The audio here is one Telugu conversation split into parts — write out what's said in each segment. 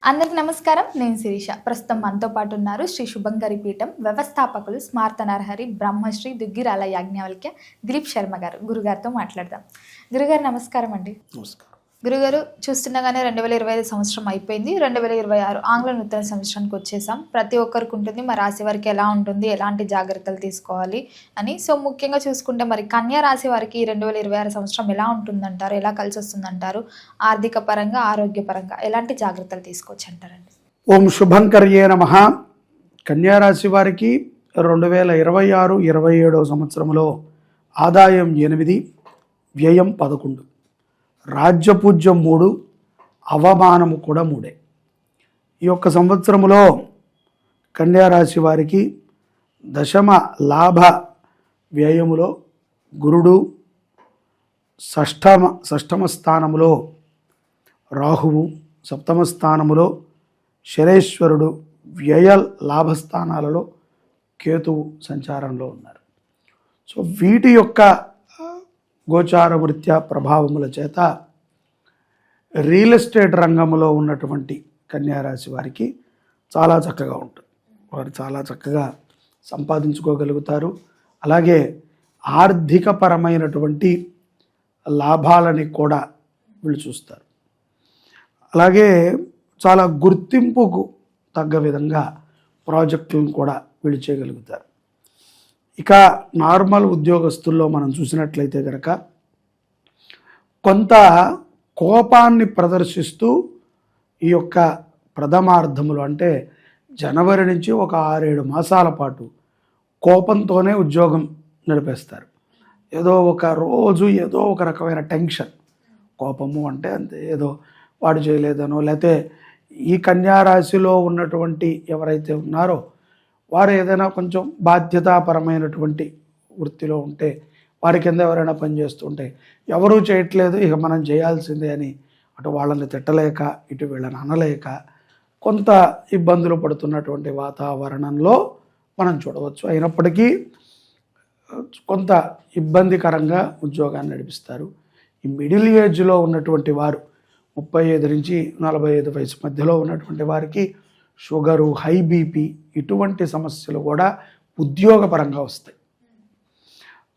అందరికి నమస్కారం. నేను శిరీష. ప్రస్తుతం మనతో పాటు ఉన్నారు శ్రీ శుభంకరి పీఠం వ్యవస్థాపకులు స్మార్త నరహరి బ్రహ్మశ్రీ దుగ్గిరాల యాజ్ఞవల్క్య దిలీప్ శర్మ గారు. గురుగారితో మాట్లాడదాం. గురుగారు నమస్కారం అండి. నమస్కారం. గురుగారు, చూస్తుండగానే 2025 సంవత్సరం అయిపోయింది. 2026 ఆంగ్ల నూతన సంవత్సరానికి వచ్చేసాం. ప్రతి ఒక్కరికి ఉంటుంది మా రాశి వారికి ఎలా ఉంటుంది, ఎలాంటి జాగ్రత్తలు తీసుకోవాలి అని. సో ముఖ్యంగా చూసుకుంటే మరి కన్యా రాశి వారికి 2026 సంవత్సరం ఎలా ఉంటుందంటారు, ఎలా కలిసి వస్తుందంటారు? ఆర్థిక పరంగా, ఆరోగ్యపరంగా ఎలాంటి జాగ్రత్తలు తీసుకోవచ్చు అంటారండి? ఓం శుభంకర్యే నమః. కన్యారాశి వారికి 2026-27 సంవత్సరంలో ఆదాయం 8, వ్యయం 11, రాజ్యపూజ్యం 3, అవమానము కూడా 3. ఈ యొక్క సంవత్సరంలో కన్యారాశి వారికి దశమ లాభ వ్యయములో గురుడు, షష్టమ స్థానములో రాహువు, సప్తమ స్థానములో శనేశ్వరుడు, వ్యయ లాభస్థానాలలో కేతువు సంచారంలో ఉన్నారు. సో వీటి యొక్క గోచారవృత్యా ప్రభావముల చేత రియల్ ఎస్టేట్ రంగంలో ఉన్నటువంటి కన్యారాశి వారికి చాలా చక్కగా ఉంటుంది. వారు చాలా చక్కగా సంపాదించుకోగలుగుతారు. అలాగే ఆర్థికపరమైనటువంటి లాభాలని కూడా వీళ్ళు చూస్తారు. అలాగే చాలా గుర్తింపుకు తగ్గ విధంగా ప్రాజెక్టులను కూడా వీళ్ళు చేయగలుగుతారు. ఇక నార్మల్ ఉద్యోగస్తుల్లో మనం చూసినట్లయితే కనుక కొంత కోపాన్ని ప్రదర్శిస్తూ ఈ యొక్క ప్రథమార్థములు అంటే జనవరి నుంచి ఒక 6-7 మాసాల పాటు కోపంతోనే ఉద్యోగం నడిపేస్తారు. ఏదో ఒక రోజు ఏదో ఒక రకమైన టెన్షన్. కోపము అంటే అంతే, ఏదో వాడు చేయలేదనో, లేకపోతే ఈ కన్యారాశిలో ఉన్నటువంటి ఎవరైతే ఉన్నారో వారు ఏదైనా కొంచెం బాధ్యతాపరమైనటువంటి వృత్తిలో ఉంటే, వారి కింద ఎవరైనా పనిచేస్తుంటే ఎవరూ చేయట్లేదు ఇక మనం చేయాల్సిందే అని అటు వాళ్ళని తిట్టలేక ఇటు వీళ్ళని అనలేక కొంత ఇబ్బందులు పడుతున్నటువంటి వాతావరణంలో మనం చూడవచ్చు. అయినప్పటికీ కొంత ఇబ్బందికరంగా ఉద్యోగాన్ని నడిపిస్తారు. ఈ మిడిల్ ఏజ్లో ఉన్నటువంటి వారు 35 నుంచి 45 వయసు మధ్యలో ఉన్నటువంటి వారికి షుగరు, హై బీపీ ఇటువంటి సమస్యలు కూడా ఉద్యోగపరంగా వస్తాయి.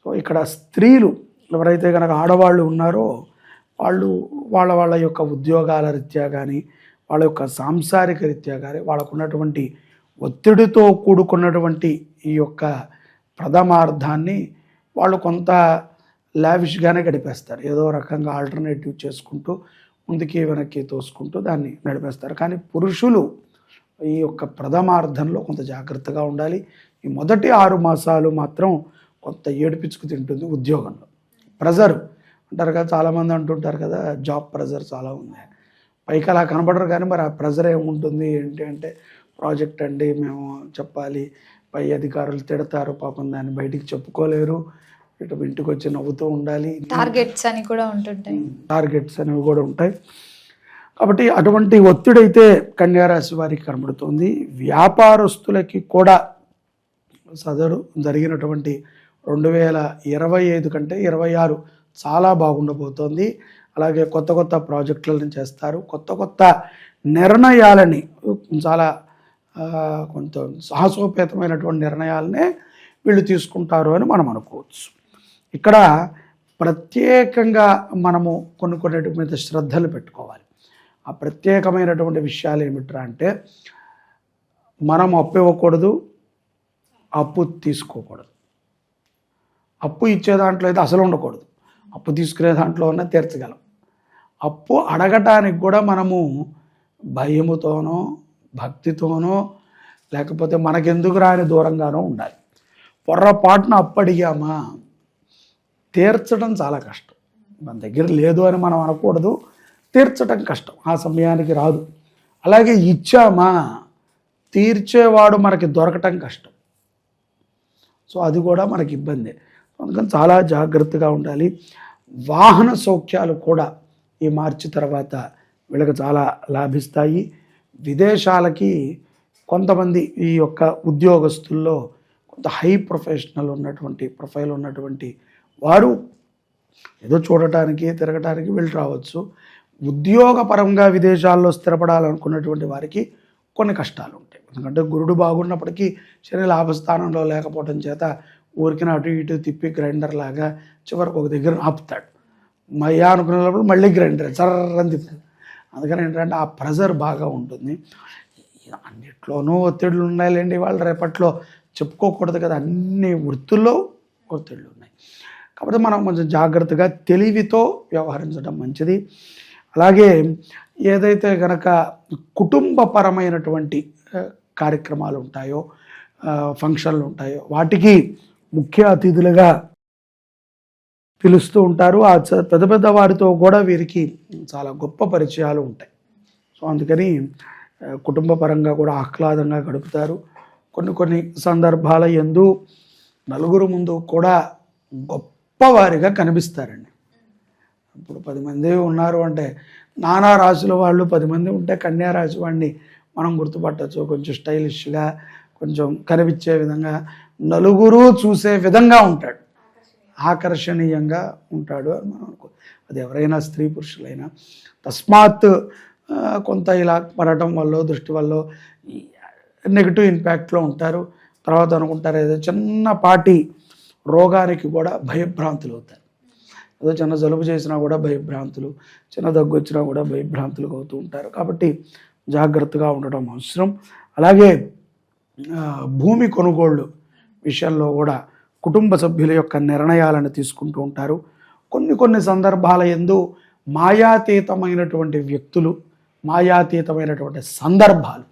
సో ఇక్కడ స్త్రీలు ఎవరైతే కనుక ఆడవాళ్ళు ఉన్నారో వాళ్ళు వాళ్ళ యొక్క ఉద్యోగాల రీత్యా కానీ, వాళ్ళ యొక్క సాంసారిక రీత్యా కానీ, వాళ్ళకు ఉన్నటువంటి ఒత్తిడితో కూడుకున్నటువంటి ఈ యొక్క ప్రథమార్థాన్ని వాళ్ళు కొంత లావిష్గానే గడిపేస్తారు. ఏదో రకంగా ఆల్టర్నేటివ్ చేసుకుంటూ ముందుకి వెనక్కి తోసుకుంటూ దాన్ని నడిపేస్తారు. కానీ పురుషులు ఈ యొక్క ప్రథమార్థంలో కొంత జాగ్రత్తగా ఉండాలి. ఈ మొదటి 6 మాసాలు మాత్రం కొంత ఏడిపించుకు తింటుంది ఉద్యోగంలో. ప్రెజర్ అంటారు కదా, చాలామంది అంటుంటారు కదా, జాబ్ ప్రెజర్ చాలా ఉంది. పైకి అలా కనబడరు కానీ మరి ఆ ప్రెజర్ ఏముంటుంది ఏంటి అంటే, ప్రాజెక్ట్ అండి మేము చెప్పాలి, పై అధికారులు తిడతారు, పాపం దాన్ని బయటికి చెప్పుకోలేరు, ఇటు ఇంటికి వచ్చి నవ్వుతూ ఉండాలి. టార్గెట్స్ అని కూడా ఉంటుంటాయి. టార్గెట్స్ అనేవి కూడా ఉంటాయి. కాబట్టి అటువంటి ఒత్తిడి అయితే కన్యారాశి వారికి కనబడుతుంది. వ్యాపారస్తులకి కూడా సదరు జరిగినటువంటి 2025 కంటే 26 చాలా బాగుండబోతోంది. అలాగే కొత్త కొత్త ప్రాజెక్టులను చేస్తారు. కొత్త నిర్ణయాలని, చాలా కొంత సాహసోపేతమైనటువంటి నిర్ణయాలనే వీళ్ళు తీసుకుంటారు అని మనం అనుకోవచ్చు. ఇక్కడ ప్రత్యేకంగా మనము కొన్ని మీద శ్రద్ధలు పెట్టుకోవాలి. ఆ ప్రత్యేకమైనటువంటి విషయాలు ఏమిట్రా అంటే, మనం అప్పు ఇవ్వకూడదు, అప్పు తీసుకోకూడదు. అప్పు ఇచ్చే దాంట్లో అయితే అసలు ఉండకూడదు, అప్పు తీసుకునే దాంట్లో ఉన్న తీర్చగలం. అప్పు అడగటానికి కూడా మనము భయముతోనో భక్తితోనో లేకపోతే మనకెందుకు రాని దూరంగానో ఉండాలి. పొర్రపాటున అప్పు అడిగామా తీర్చడం చాలా కష్టం. మన దగ్గర లేదు అని మనం అనకూడదు, తీర్చడం కష్టం, ఆ సమయానికి రాదు. అలాగే ఇచ్చామా తీర్చేవాడు మనకి దొరకటం కష్టం. సో అది కూడా మనకి ఇబ్బంది. అందుకని చాలా జాగ్రత్తగా ఉండాలి. వాహన సౌఖ్యాలు కూడా ఈ మార్చి తర్వాత వీళ్ళకి చాలా లాభిస్తాయి. విదేశాలకి కొంతమంది ఈ యొక్క ఉద్యోగస్తుల్లో కొంత హై ప్రొఫైల్ ఉన్నటువంటి వారు ఏదో చూడటానికి తిరగటానికి వెళ్ళి రావచ్చు. ఉద్యోగపరంగా విదేశాల్లో స్థిరపడాలనుకున్నటువంటి వారికి కొన్ని కష్టాలు ఉంటాయి. ఎందుకంటే గురుడు బాగున్నప్పటికీ శని లాభస్థానంలో లేకపోవడం చేత ఊరికిన అటు ఇటు తిప్పి గ్రైండర్ లాగా చివరికి ఒక దగ్గర ఆపుతాడు. మయ్యా అనుకునేటప్పుడు మళ్ళీ గ్రైండర్ చర్రని తిప్పుతుంది. అందుకని ఏంటంటే ఆ ప్రెజర్ బాగా ఉంటుంది. అన్నిట్లోనూ ఒత్తిడులు ఉన్నాయిలేండి, వాళ్ళు రేపట్లో చెప్పుకోకూడదు కదా, అన్ని వృత్తుల్లో ఒత్తిళ్ళు ఉన్నాయి. కాబట్టి మనం కొంచెం జాగ్రత్తగా తెలివితో వ్యవహరించడం మంచిది. అలాగే ఏదైతే కనుక కుటుంబపరమైనటువంటి కార్యక్రమాలు ఉంటాయో, ఫంక్షన్లు ఉంటాయో వాటికి ముఖ్య అతిథులుగా పిలుస్తూ ఉంటారు. ఆ పెద్ద పెద్ద వారితో కూడా వీరికి చాలా గొప్ప పరిచయాలు ఉంటాయి. సో అందుకని కుటుంబ పరంగా కూడా ఆహ్లాదంగా గడుపుతారు. కొన్ని సందర్భాల యందు నలుగురు ముందు కూడా గొప్పవారిగా కనిపిస్తారండి. ఇప్పుడు 10 మంది ఉన్నారు అంటే నానా రాశుల వాళ్ళు 10 మంది ఉంటే కన్యా రాశి వాడిని మనం గుర్తుపట్టచ్చు. కొంచెం స్టైలిష్గా, కొంచెం కనిపించే విధంగా, నలుగురు చూసే విధంగా ఉంటాడు, ఆకర్షణీయంగా ఉంటాడు అని మనం అనుకో. అది ఎవరైనా స్త్రీ పురుషులైనా. తస్మాత్ కొంత ఇలా పడటం వల్ల, దృష్టి వల్ల నెగిటివ్ ఇంపాక్ట్లో ఉంటారు. తర్వాత అనుకుంటారు ఏదో చిన్నపాటి రోగానికి కూడా భయభ్రాంతులు అవుతారు. ఏదో చిన్న జలుబు చేసినా కూడా భయభ్రాంతులు, చిన్న దగ్గు వచ్చినా కూడా భయభ్రాంతులు అవుతూ ఉంటారు. కాబట్టి జాగ్రత్తగా ఉండడం అవసరం. అలాగే భూమి కొనుగోళ్ళు విషయంలో కూడా కుటుంబ సభ్యుల యొక్క నిర్ణయాలను తీసుకుంటూ ఉంటారు. కొన్ని సందర్భాల యందు మాయాతీతమైనటువంటి వ్యక్తులు, మాయాతీతమైనటువంటి సందర్భాలు,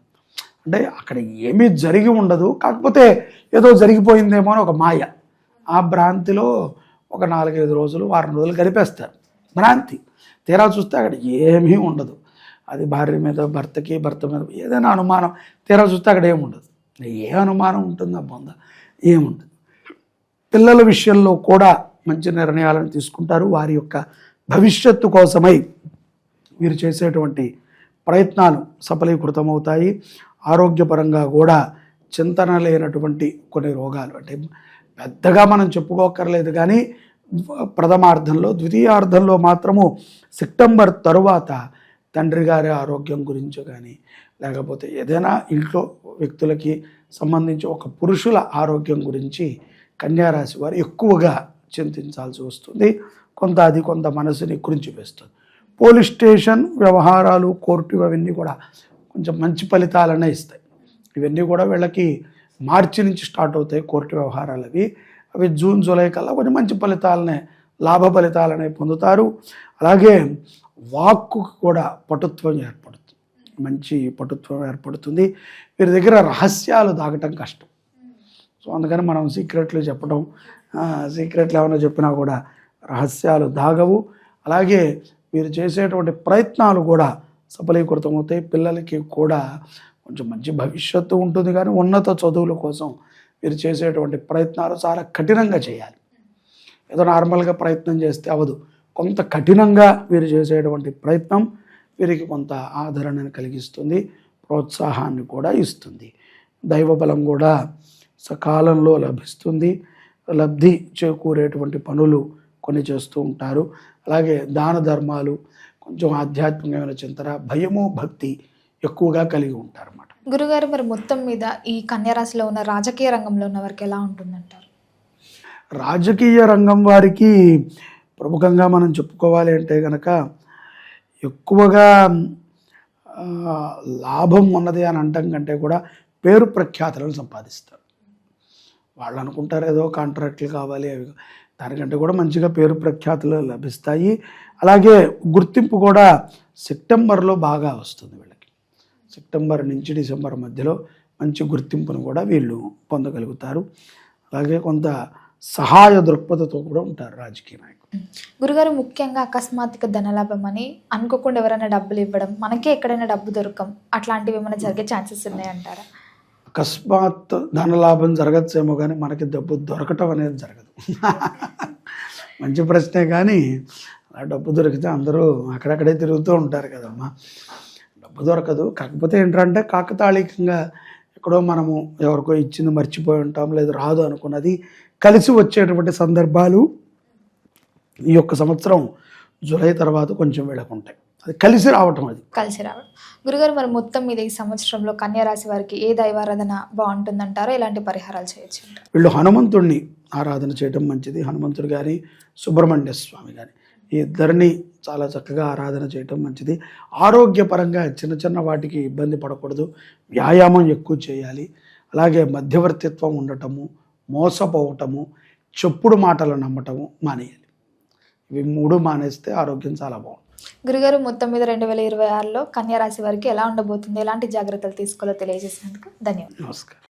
అంటే అక్కడ ఏమీ జరిగి ఉండదు, కాకపోతే ఏదో జరిగిపోయిందేమో అని ఒక మాయ, ఆ భ్రాంతిలో ఒక 4-5 రోజులు, వారం రోజులు గడిపేస్తారు. భ్రాంతి. తీరా చూస్తే అక్కడ ఏమీ ఉండదు. అది భార్య మీద, భర్తకి, భర్త మీద ఏదైనా అనుమానం, తీరా చూస్తే అక్కడ ఏముండదు. ఏ అనుమానం ఉంటుందా బొంద? ఏముండదు. పిల్లల విషయంలో కూడా మంచి నిర్ణయాలను తీసుకుంటారు. వారి యొక్క భవిష్యత్తు కోసమై వీరు చేసేటువంటి ప్రయత్నాలు సఫలీకృతమవుతాయి. ఆరోగ్యపరంగా కూడా చింతన లేనటువంటి కొన్ని రోగాలు, అంటే పెద్దగా మనం చెప్పుకోకర్లేదు కానీ ప్రథమార్థంలో, ద్వితీయార్థంలో మాత్రము సెప్టెంబర్ తరువాత తండ్రి గారి ఆరోగ్యం గురించి కానీ, లేకపోతే ఏదైనా ఇంట్లో వ్యక్తులకి సంబంధించి ఒక పురుషుల ఆరోగ్యం గురించి కన్యారాశి వారు ఎక్కువగా చింతించాల్సి వస్తుంది. కొంత మనసుని కురించి వేస్తుంది. పోలీస్ స్టేషన్ వ్యవహారాలు, కోర్టు, అవన్నీ కూడా కొంచెం మంచి ఫలితాలనే ఇస్తాయి. ఇవన్నీ కూడా వీళ్ళకి మార్చి నుంచి స్టార్ట్ అవుతాయి కోర్టు వ్యవహారాలు. అవి జూన్, జూలై కల్లా కొంచెం మంచి ఫలితాలనే, లాభ ఫలితాలనే పొందుతారు. అలాగే వాక్కు కూడా పటుత్వం ఏర్పడుతుంది, మంచి పటుత్వం ఏర్పడుతుంది. వీరి దగ్గర రహస్యాలు దాగటం కష్టం. సో అందుకని మనం సీక్రెట్లు చెప్పడం, సీక్రెట్లు ఏమైనా చెప్పినా కూడా రహస్యాలు దాగవు. అలాగే వీరు చేసేటువంటి ప్రయత్నాలు కూడా సఫలీకృతమవుతాయి. పిల్లలకి కూడా కొంచెం మంచి భవిష్యత్తు ఉంటుంది, కానీ ఉన్నత చదువుల కోసం వీరు చేసేటువంటి ప్రయత్నాలు చాలా కఠినంగా చేయాలి. ఏదో నార్మల్గా ప్రయత్నం చేస్తే అవ్వదు. కొంత కఠినంగా వీరు చేసేటువంటి ప్రయత్నం వీరికి కొంత ఆదరణను కలిగిస్తుంది, ప్రోత్సాహాన్ని కూడా ఇస్తుంది. దైవబలం కూడా సకాలంలో లభిస్తుంది. లబ్ధి చేకూరేటువంటి పనులు కొన్ని చేస్తూ ఉంటారు. అలాగే దాన ధర్మాలు, కొంచెం ఆధ్యాత్మికమైన చింతన, భయము, భక్తి ఎక్కువగా కలిగి ఉంటారు అన్నమాట. గురుగారు, మరి మొత్తం మీద ఈ కన్యారాశిలో ఉన్న రాజకీయ రంగంలో ఉన్న వారికి ఎలా ఉంటుందంటారు? రాజకీయ రంగం వారికి ప్రముఖంగా మనం చెప్పుకోవాలి అంటే కనుక ఎక్కువగా లాభం ఉన్నది అని అంటాం కంటే కూడా పేరు ప్రఖ్యాతులను సంపాదిస్తారు. వాళ్ళు అనుకుంటారు ఏదో కాంట్రాక్ట్లు కావాలి, అవి దానికంటే కూడా మంచిగా పేరు ప్రఖ్యాతులు లభిస్తాయి. అలాగే గుర్తింపు కూడా సెప్టెంబర్లో బాగా వస్తుంది వీళ్ళకి. సెప్టెంబర్ నుంచి డిసెంబర్ మధ్యలో మంచి గుర్తింపును కూడా వీళ్ళు పొందగలుగుతారు. అలాగే కొంత సహాయ దృక్పథతో కూడా ఉంటారు రాజకీయ నాయకులు. గురుగారు, ముఖ్యంగా అకస్మాత్తుగా ధనలాభం అని అనుకోకుండా ఎవరైనా డబ్బులు ఇవ్వడం, మనకే ఎక్కడైనా డబ్బు దొరకం, అట్లాంటివి ఏమైనా జరిగే ఛాన్సెస్ ఉన్నాయంటారా? అకస్మాత్ ధనలాభం జరగచ్చేమో కానీ మనకి డబ్బు దొరకటం అనేది జరగదు. మంచి ప్రశ్నే, కానీ అలా డబ్బు దొరికితే అందరూ అక్కడక్కడే తిరుగుతూ ఉంటారు కదమ్మా. డబ్బు దొరకదు. కాకపోతే ఏంటంటే కాకతాళీకంగా ఎక్కడో మనము ఎవరికో ఇచ్చింది మర్చిపోయి ఉంటాం, లేదు రాదు అనుకున్నది కలిసి వచ్చేటువంటి సందర్భాలు ఈ యొక్క సంవత్సరం జూలై తర్వాత కొంచెం వీళ్ళకు ఉంటాయి. అది కలిసి రావటం అది. కలిసి రావడం. గురుగారు మరి మొత్తం మీద ఈ సంవత్సరంలో కన్యా రాశి వారికి ఏ దైవారాధన బాగుంటుందంటారో, ఎలాంటి పరిహారాలు చేయొచ్చు అంటారు? వీళ్ళు హనుమంతుడిని ఆరాధన చేయడం మంచిది. హనుమంతుడు కానీ సుబ్రహ్మణ్య స్వామి కానీ ఈ ఇద్దరిని చాలా చక్కగా ఆరాధన చేయటం మంచిది. ఆరోగ్యపరంగా చిన్న చిన్న వాటికి ఇబ్బంది పడకూడదు. వ్యాయామం ఎక్కువ చేయాలి. అలాగే మధ్యవర్తిత్వం ఉండటము, మోసపోవటము, చెప్పుడు మాటలు నమ్మటము మానేయాలి. ఇవి 3 మానేస్తే ఆరోగ్యం చాలా బాగుంటుంది. గురుగారు మొత్తం మీద 2026లో కన్యా రాశి వారికి ఎలా ఉండబోతుంది, ఎలాంటి జాగ్రత్తలు తీసుకోవాలో తెలియజేసినందుకు ధన్యవాదాలు. నమస్కారం.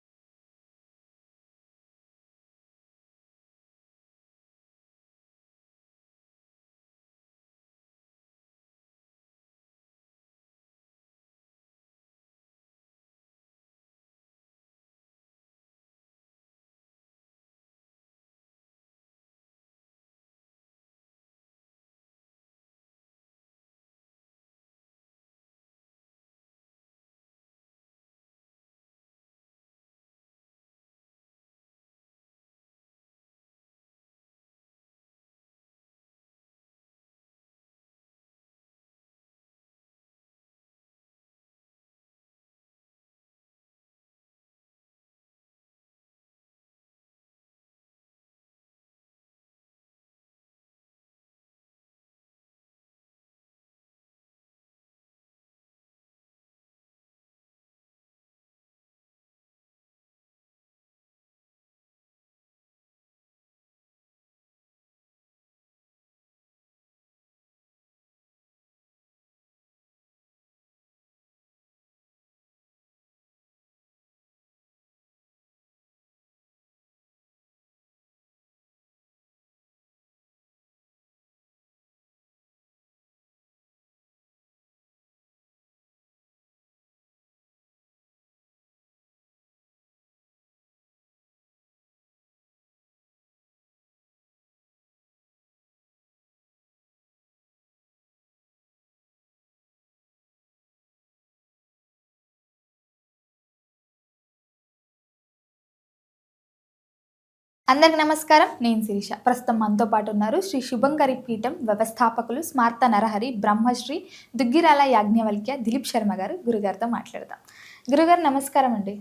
అందరికి నమస్కారం. నేను శిరీష. ప్రస్తుతం మనతో పాటు ఉన్నారు శ్రీ శుభంకరి పీఠం వ్యవస్థాపకులు స్మార్త నరహరి బ్రహ్మశ్రీ దుగ్గిరాల యాజ్ఞవల్క్య దిలీప్ శర్మ గారు. గురుగారితో మాట్లాడదాం. గురుగారు నమస్కారం అండి.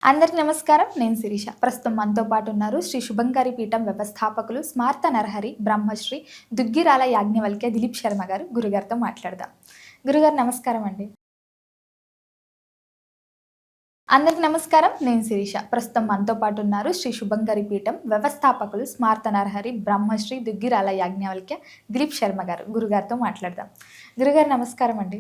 అందరికి నమస్కారం. నేను శిరీష. ప్రస్తుతం మనతో పాటు ఉన్నారు శ్రీ శుభంకరి పీఠం వ్యవస్థాపకులు స్మార్త నరహరి బ్రహ్మశ్రీ దుగ్గిరాల యాజ్ఞవల్క్య దిలీప్ శర్మ గారు. గురుగారితో మాట్లాడదాం. గురుగారు నమస్కారం అండి. అందరికి నమస్కారం. నేను శిరీష. ప్రస్తుతం మనతో పాటు ఉన్నారు శ్రీ శుభంకరి పీఠం వ్యవస్థాపకులు స్మార్త నరహరి బ్రహ్మశ్రీ దుగ్గిరాల యాజ్ఞవల్క్య దిలీప్ శర్మ గారు. గురుగారితో మాట్లాడదాం. గురుగారు నమస్కారం అండి.